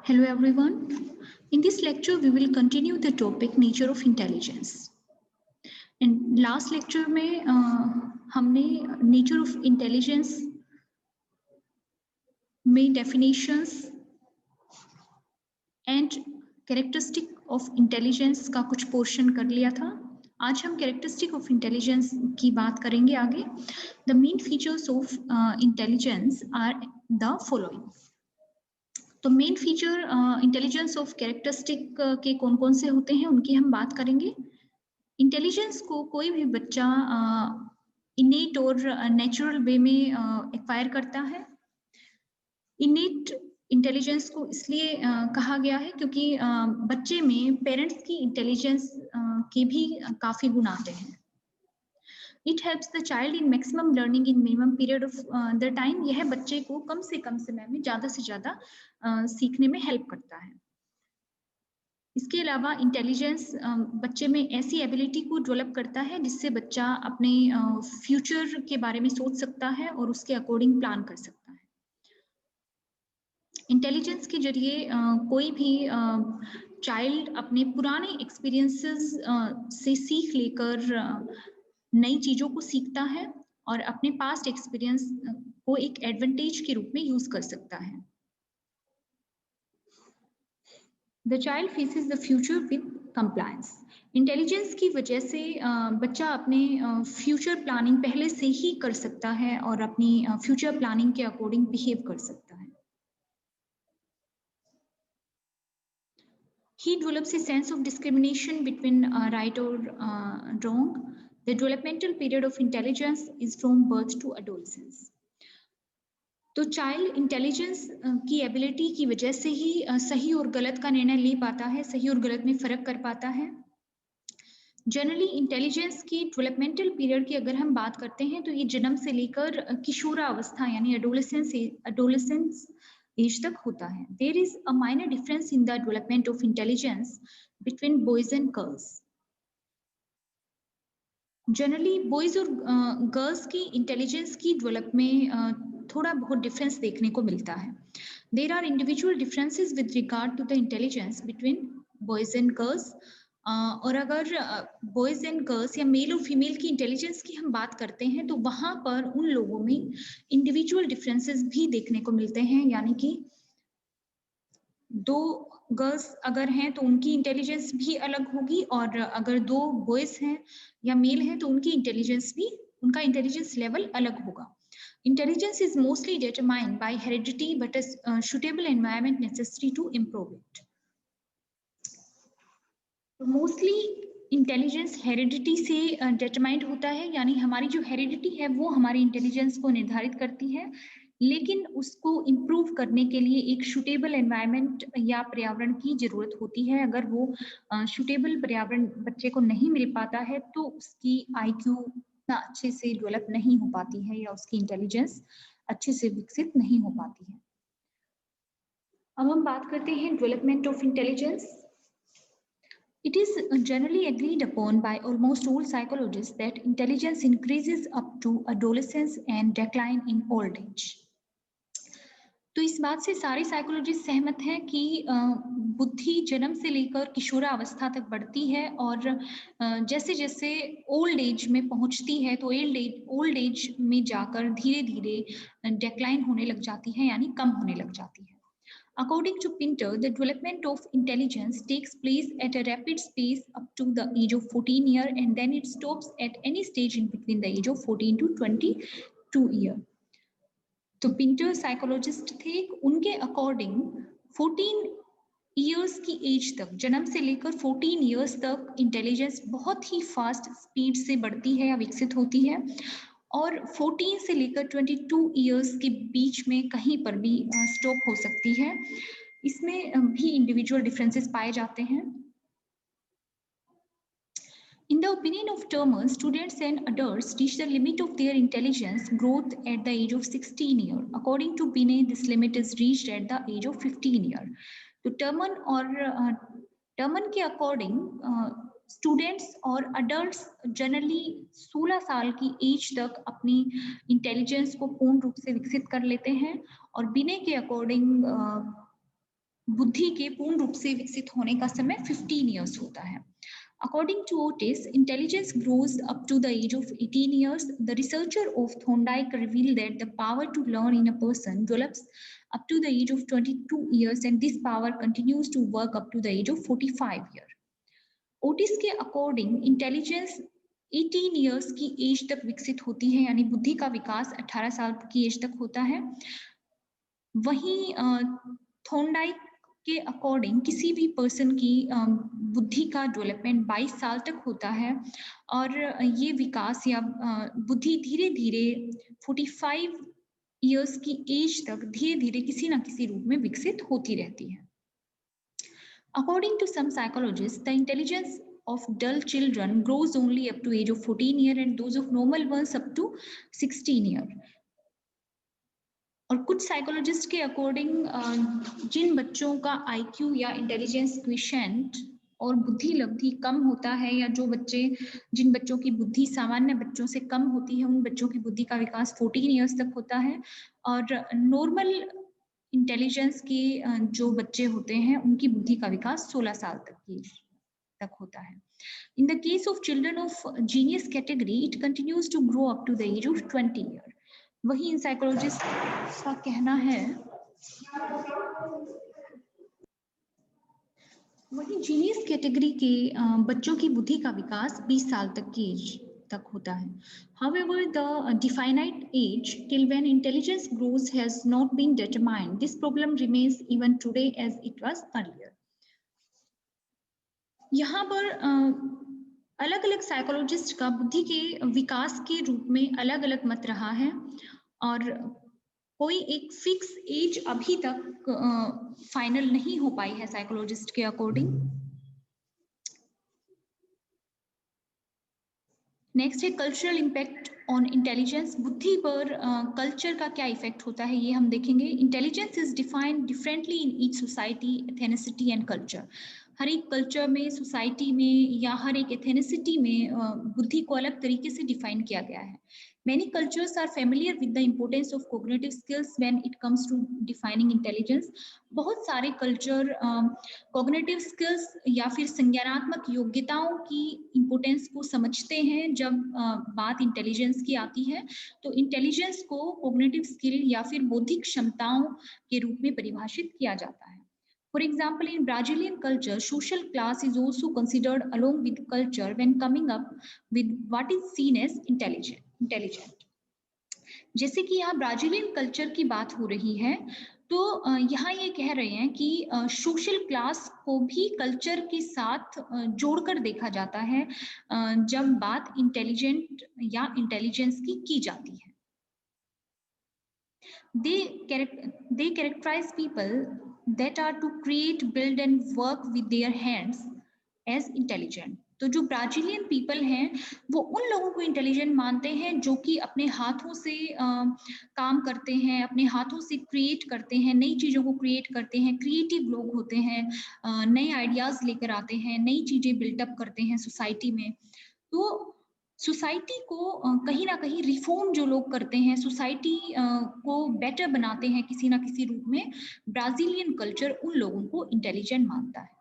Hello everyone. In this lecture, we will continue the topic nature of intelligence. And last lecture में हमने nature of intelligence में definitions and characteristic of intelligence का कुछ portion कर लिया था. आज हम characteristic of intelligence की बात करेंगे आगे. The main features of intelligence are the following. तो main feature intelligence of characteristic के कौन कौन से होते हैं उनकी हम बात करेंगे. इंटेलिजेंस को कोई भी बच्चा इनेट और नेचुरल वे में एक्वायर करता है. इनेट इंटेलिजेंस को इसलिए कहा गया है क्योंकि बच्चे में पेरेंट्स की इंटेलिजेंस के भी काफी गुण आते हैं. It helps the child in maximum learning in minimum period of the time. यह बच्चे को कम से कम समय में ज़्यादा से ज़्यादा सीखने में हेल्प करता है. इसके अलावा इंटेलिजेंस बच्चे में ऐसी एबिलिटी को डेवलप करता है जिससे बच्चा अपने फ्यूचर के बारे में सोच सकता है और उसके अकॉर्डिंग प्लान कर सकता है. इंटेलिजेंस के जरिए कोई भी चाइल्ड अपने पुराने एक्सपीरियंसेस से सीख लेकर नई चीजों को सीखता है और अपने पास्ट एक्सपीरियंस को एक एडवांटेज के रूप में यूज कर सकता है. The child faces the future with compliance. Intelligence की वजह से बच्चा अपने फ्यूचर प्लानिंग पहले से ही कर सकता है और अपनी फ्यूचर प्लानिंग के अकॉर्डिंग बिहेव कर सकता है. He develops a sense of discrimination between right or wrong. The developmental period of intelligence is from birth to adolescence. तो चाइल्ड इंटेलिजेंस की एबिलिटी की वजह से ही सही और गलत का निर्णय ले पाता है, सही और गलत में फर्क कर पाता है. जनरली इंटेलिजेंस की डेवलपमेंटल पीरियड की अगर हम बात करते हैं तो ये जन्म से लेकर किशोरावस्था यानी एडोलेसेंस एज तक होता है. There is a minor difference in the development of intelligence between boys and girls. Generally boys और गर्ल्स की इंटेलिजेंस की डेवलप में थोड़ा बहुत डिफरेंस देखने को मिलता है. There are individual differences with regard to the intelligence between boys and girls. और अगर बॉयज एंड गर्ल्स या मेल और फीमेल की इंटेलिजेंस की हम बात करते हैं तो वहां पर उन लोगों में इंडिविजुअल डिफरेंसेस भी देखने को मिलते हैं. यानी कि दो गर्ल्स अगर हैं तो उनकी इंटेलिजेंस भी अलग होगी और अगर दो बॉयज हैं या मेल हैं तो उनकी इंटेलिजेंस भी उनका इंटेलिजेंस लेवल अलग होगा. Intelligence is mostly determined by heredity, but a suitable environment necessary to improve it. Mostly intelligence heredity से डिटरमाइंड होता है, यानी हमारी जो हेरिडिटी है वो हमारी इंटेलिजेंस को निर्धारित करती है, लेकिन उसको इम्प्रूव करने के लिए एक सूटेबल एनवायरनमेंट या पर्यावरण की जरूरत होती है. अगर वो सूटेबल पर्यावरण बच्चे को नहीं मिल पाता है तो उसकी आईक्यू इतना अच्छे से डेवलप नहीं हो पाती है या उसकी इंटेलिजेंस अच्छे से विकसित नहीं हो पाती है. अब हम बात करते हैं development of intelligence. It is generally agreed upon by almost all psychologists that intelligence increases up to adolescence and decline in old age. तो इस बात से सारे साइकोलॉजिस्ट सहमत हैं कि बुद्धि जन्म से लेकर किशोरावस्था तक बढ़ती है और जैसे जैसे ओल्ड एज में पहुंचती है तो ओल्ड एज में जाकर धीरे धीरे डेक्लाइन होने लग जाती है, यानी कम होने लग जाती है. According to Pinter, the development of intelligence takes place at a rapid pace up to the age of 14 years and then it stops at any stage in between the age of 14 to 22 years. तो Pinter psychologist थे, उनके according 14 years की as तक, जन्म से लेकर 14 years तक intelligence बहुत ही फास्ट स्पीड से बढ़ती है या विकसित होती है और 14 से लेकर 22 इयर्स के बीच में कहीं पर भी स्टॉप हो सकती है. इसमें भी इंडिविजुअल डिफरेंसेस पाए जाते हैं. In the opinion of Termer, students and adults reach the limit of their intelligence growth at the age of 16 years. According to Binet, this limit is reached at the age of 15 years. तो Terman के according students और adults generally 16 साल की as तक अपनी intelligence को पूर्ण रूप से विकसित कर लेते हैं और बिने के अकॉर्डिंग बुद्धि के पूर्ण रूप से विकसित होने का समय 15 ईयर्स होता है। According to Otis, intelligence grows up to the age of 18 years. The researcher of Thorndike revealed that the power to learn in a person develops up to the age of 22 years, and this power continues to work up to the age of 45 years. Otis के according intelligence 18 years की as तक विकसित होती है, यानी बुद्धि का विकास 18 साल की एज तक होता है। वहीं थॉर्नडाइक के अकॉर्डिंग किसी भी पर्सन की बुद्धि का डेवलपमेंट 22 साल तक होता है और ये विकास या बुद्धि धीरे धीरे 45 इयर्स की एज तक धीरे धीरे किसी ना किसी रूप में विकसित होती रहती है। According to some psychologists, the intelligence of dull children grows only up to age of 14 years and those of normal ones up to 16 years. और कुछ साइकोलॉजिस्ट के अकॉर्डिंग जिन बच्चों का आईक्यू या इंटेलिजेंस क्वेशेंट और बुद्धि लब्धि कम होता है या जिन बच्चों की बुद्धि सामान्य बच्चों से कम होती है, उन बच्चों की बुद्धि का विकास 14 इयर्स तक होता है और नॉर्मल इंटेलिजेंस के जो बच्चे होते हैं उनकी बुद्धि का विकास 16 साल तक होता है। In the case of children of genius category, it continues to grow up to the age of 20 years. वही इन साइकोलॉजिस्ट का कहना है, वही जीनियस कैटेगरी के बच्चों की बुद्धि का विकास 20 साल तक की एज तक होता है। However, the definite age till when intelligence grows has not been determined. This problem remains even today as it was earlier. यहाँ पर अलग-अलग साइकोलॉजिस्ट का बुद्धि के विकास के रूप में अलग-अलग मत रहा है और कोई एक फिक्स एज अभी तक फाइनल नहीं हो पाई है साइकोलॉजिस्ट के अकॉर्डिंग। नेक्स्ट है कल्चरल इम्पैक्ट ऑन इंटेलिजेंस। बुद्धि पर कल्चर का क्या इफेक्ट होता है ये हम देखेंगे। Intelligence is defined differently in each society, ethnicity and culture. हर एक कल्चर में, सोसाइटी में या हर एक एथेनिसिटी में बुद्धि को अलग तरीके से डिफाइन किया गया है। Many cultures are familiar with the importance of cognitive skills when it comes to defining intelligence. बहुत सारे कल्चर कॉग्निटिव स्किल्स या फिर संज्ञानात्मक योग्यताओं की इम्पोर्टेंस को समझते हैं। जब बात इंटेलिजेंस की आती है तो इंटेलिजेंस को कॉग्निटिव स्किल या फिर बौद्धिक क्षमताओं के रूप में परिभाषित किया जाता है। For example, in Brazilian culture, social class is also considered along with culture when coming up with what is seen as intelligent. जैसे कि यहाँ ब्राजीलियन कल्चर की बात हो रही है तो यहाँ ये कह रहे हैं कि सोशल क्लास को भी कल्चर के साथ जोड़कर देखा जाता है जब बात इंटेलिजेंट या इंटेलिजेंस की जाती है। They characterize people that are to create, build and work with their hands as intelligent. तो जो ब्राजीलियन पीपल हैं वो उन लोगों को इंटेलिजेंट मानते हैं जो कि अपने हाथों से काम करते हैं, अपने हाथों से क्रिएट करते हैं, नई चीज़ों को क्रिएट करते हैं, क्रिएटिव लोग होते हैं, नए आइडियाज लेकर आते हैं, नई चीज़ें बिल्टअप करते हैं सोसाइटी में। तो सोसाइटी को कहीं ना कहीं रिफॉर्म जो लोग करते हैं, सोसाइटी को बेटर बनाते हैं किसी ना किसी रूप में, ब्राजीलियन कल्चर उन लोगों को इंटेलिजेंट मानता है।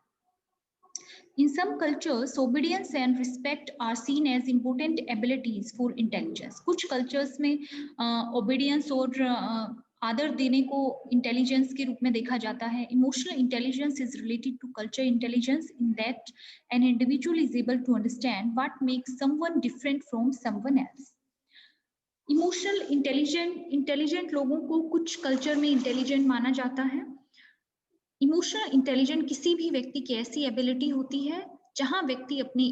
In some cultures, obedience and respect are seen as important abilities for intelligence. कुछ कल्चर्स में obedience और आदर देने को इंटेलिजेंस के रूप में देखा जाता है। Emotional intelligence is related to culture intelligence in that an individual is able to understand what makes someone different from someone else. Emotional intelligent लोगों को कुछ कल्चर में इंटेलिजेंट माना जाता है। इमोशनल इंटेलिजेंट किसी भी व्यक्ति की ऐसी एबिलिटी होती है जहां व्यक्ति अपने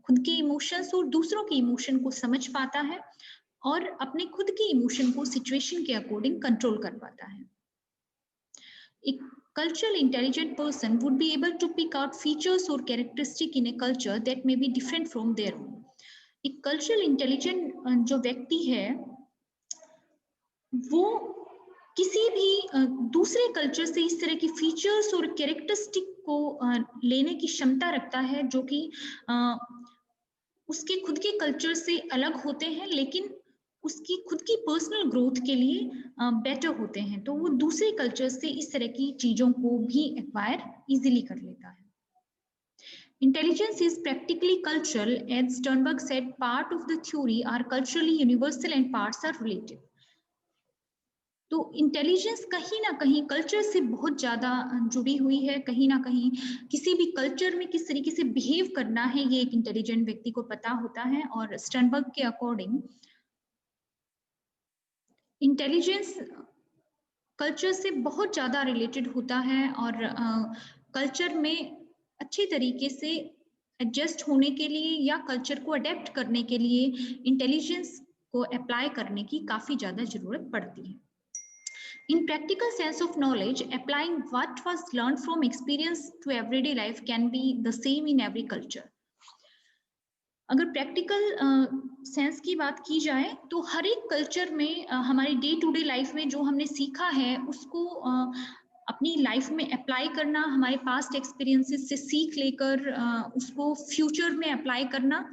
खुद के इमोशंस और दूसरों के इमोशन को समझ पाता है और अपने खुद के इमोशन को सिचुएशन के अकॉर्डिंग कंट्रोल कर पाता है। एक cultural intelligent person would be able to pick out features or characteristic in a culture that may be different from their own. एक cultural intelligent जो व्यक्ति है वो किसी भी दूसरे कल्चर से इस तरह की फीचर्स और कैरेक्टरिस्टिक को लेने की क्षमता रखता है जो कि उसके खुद के कल्चर से अलग होते हैं, लेकिन उसकी खुद की पर्सनल ग्रोथ के लिए बेटर होते हैं, तो वो दूसरे कल्चर से इस तरह की चीज़ों को भी एक्वायर इजीली कर लेता है। Intelligence is practically cultural, as Sternberg said, part of the theory are culturally universal and parts are related. तो इंटेलिजेंस कहीं ना कहीं कल्चर से बहुत ज्यादा जुड़ी हुई है, कहीं ना कहीं किसी भी कल्चर में किस तरीके से बिहेव करना है ये एक इंटेलिजेंट व्यक्ति को पता होता है। और स्टर्नबर्ग के अकॉर्डिंग इंटेलिजेंस कल्चर से बहुत ज्यादा रिलेटेड होता है और कल्चर में अच्छे तरीके से एडजस्ट होने के लिए या कल्चर को अडेप्ट करने के लिए इंटेलिजेंस को अप्लाई करने की काफी ज्यादा जरूरत पड़ती है। In practical sense of knowledge, applying what was learned from experience to everyday life can be the same in every culture. अगर प्रैक्टिकल सेंस की बात की जाए तो हर एक कल्चर में हमारी डे टू डे लाइफ में जो हमने सीखा है उसको अपनी लाइफ में अप्लाई करना, हमारे पास्ट एक्सपीरियंसेस से सीख लेकर उसको फ्यूचर में अप्लाई करना,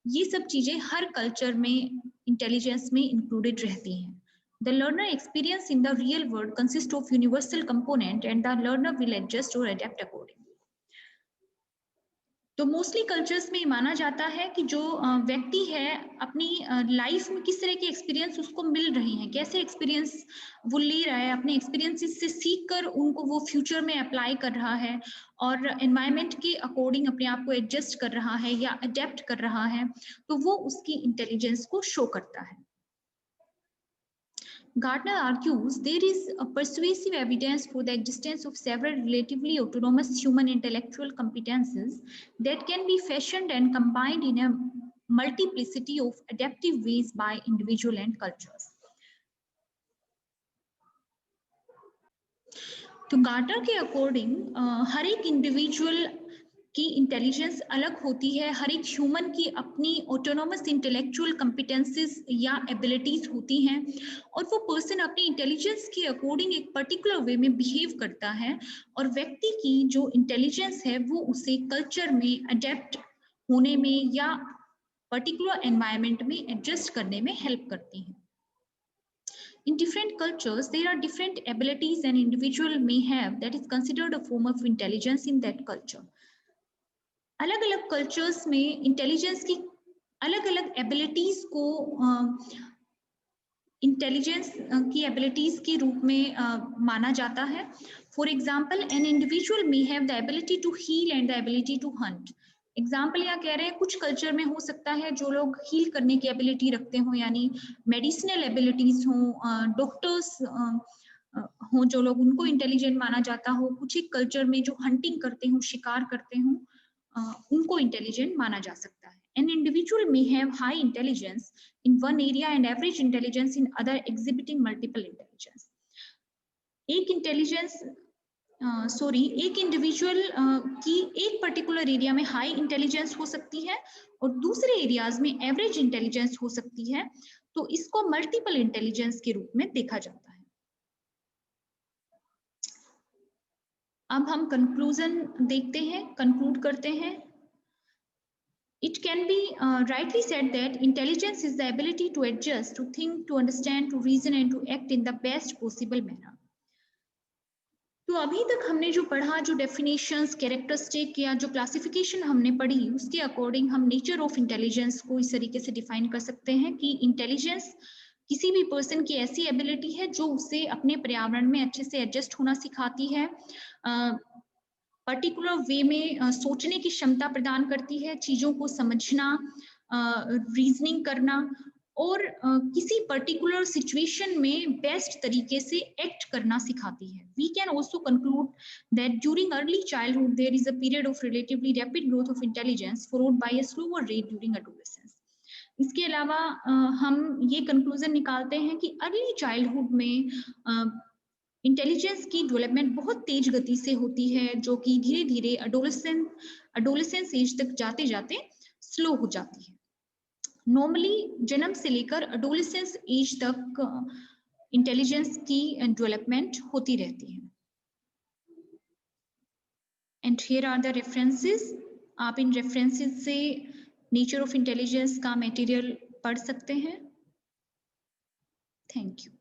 ये सब चीजें हर कल्चर में इंटेलिजेंस में इंक्लूडेड रहती हैं। The learner experience in the real world consists of universal component and the learner will adjust or adapt accordingly. तो मोस्टली कल्चर्स में माना जाता है कि जो व्यक्ति है अपनी लाइफ में किस तरह के एक्सपीरियंस उसको मिल रहे हैं, कैसे एक्सपीरियंस वो ले रहा है, अपने एक्सपीरियंसेस से सीख कर उनको वो फ्यूचर में अप्लाई कर रहा है और एनवायरनमेंट के अकॉर्डिंग अपने आप को एडजस्ट कर रहा है या अडेप्ट कर रहा है, तो वो उसकी इंटेलिजेंस को शो करता है। Gardner argues there is a persuasive evidence for the existence of several relatively autonomous human intellectual competences that can be fashioned and combined in a multiplicity of adaptive ways by individual and cultures. तो girder के according हर एक individual की intelligence अलग होती है, हर एक human की अपनी ऑटोनोमस इंटेलेक्चुअल कॉम्पिटेंसेस या एबिलिटीज होती हैं और वो पर्सन अपनी इंटेलिजेंस के अकॉर्डिंग एक पर्टिकुलर वे में बिहेव करता है और व्यक्ति की जो इंटेलिजेंस है वो उसे कल्चर में अडेप्ट होने में या पर्टिकुलर एनवायरनमेंट में एडजस्ट करने में हेल्प करती है। In different cultures, there are different abilities an individual may have that is considered a form of intelligence in that culture. अलग अलग कल्चर्स में इंटेलिजेंस की अलग अलग एबिलिटीज को इंटेलिजेंस की एबिलिटीज के रूप में माना जाता है। For example an individual may have the ability to heal and the ability to hunt. Example यहाँ कह रहे हैं कुछ कल्चर में हो सकता है जो लोग हील करने की एबिलिटी रखते हों, यानी मेडिसिनल एबिलिटीज हों, डॉक्टर्स हों जो लोग, उनको इंटेलिजेंट माना जाता हो। कुछ एक कल्चर में जो हंटिंग करते हों, शिकार करते हों, उनको इंटेलिजेंट माना जा सकता है। An individual may have high intelligence in one area and average intelligence in other, exhibiting multiple intelligence. एक इंडिविजुअल की एक पर्टिकुलर एरिया में हाई इंटेलिजेंस हो सकती है और दूसरे एरियाज में एवरेज इंटेलिजेंस हो सकती है, तो इसको मल्टीपल इंटेलिजेंस के रूप में देखा जाता है। अब हम कंक्लूजन देखते हैं, कंक्लूड करते हैं। It can be rightly said that intelligence is the ability to adjust, to think, to understand, to reason and to act in the best possible manner. तो अभी तक हमने जो पढ़ा, जो डेफिनेशंस, कैरेक्टरिस्टिक या जो क्लासिफिकेशन हमने पढ़ी, उसके अकॉर्डिंग हम नेचर ऑफ इंटेलिजेंस को इस तरीके से डिफाइन कर सकते हैं कि इंटेलिजेंस किसी भी पर्सन की ऐसी एबिलिटी है जो उसे अपने पर्यावरण में अच्छे से एडजस्ट होना सिखाती है, पर्टिकुलर वे में सोचने की क्षमता प्रदान करती है, चीजों को समझना, रीजनिंग करना और किसी पर्टिकुलर सिचुएशन में बेस्ट तरीके से एक्ट करना सिखाती है। We can also conclude that during early childhood there is a period of relatively rapid growth of intelligence followed by a slower rate during adolescence. इसके अलावा हम ये कंक्लूजन निकालते हैं कि अर्ली चाइल्डहुड में इंटेलिजेंस की डेवलपमेंट बहुत तेज गति से होती है, जो कि धीरे धीरे एडोलेसेंस एज तक जाते जाते स्लो हो जाती है। नॉर्मली जन्म से लेकर एडोलेसेंस एज तक इंटेलिजेंस की डेवलपमेंट होती रहती है। And here are the references. आप इन रेफरेंसेस से नेचर ऑफ इंटेलिजेंस का मटेरियल पढ़ सकते हैं। Thank you.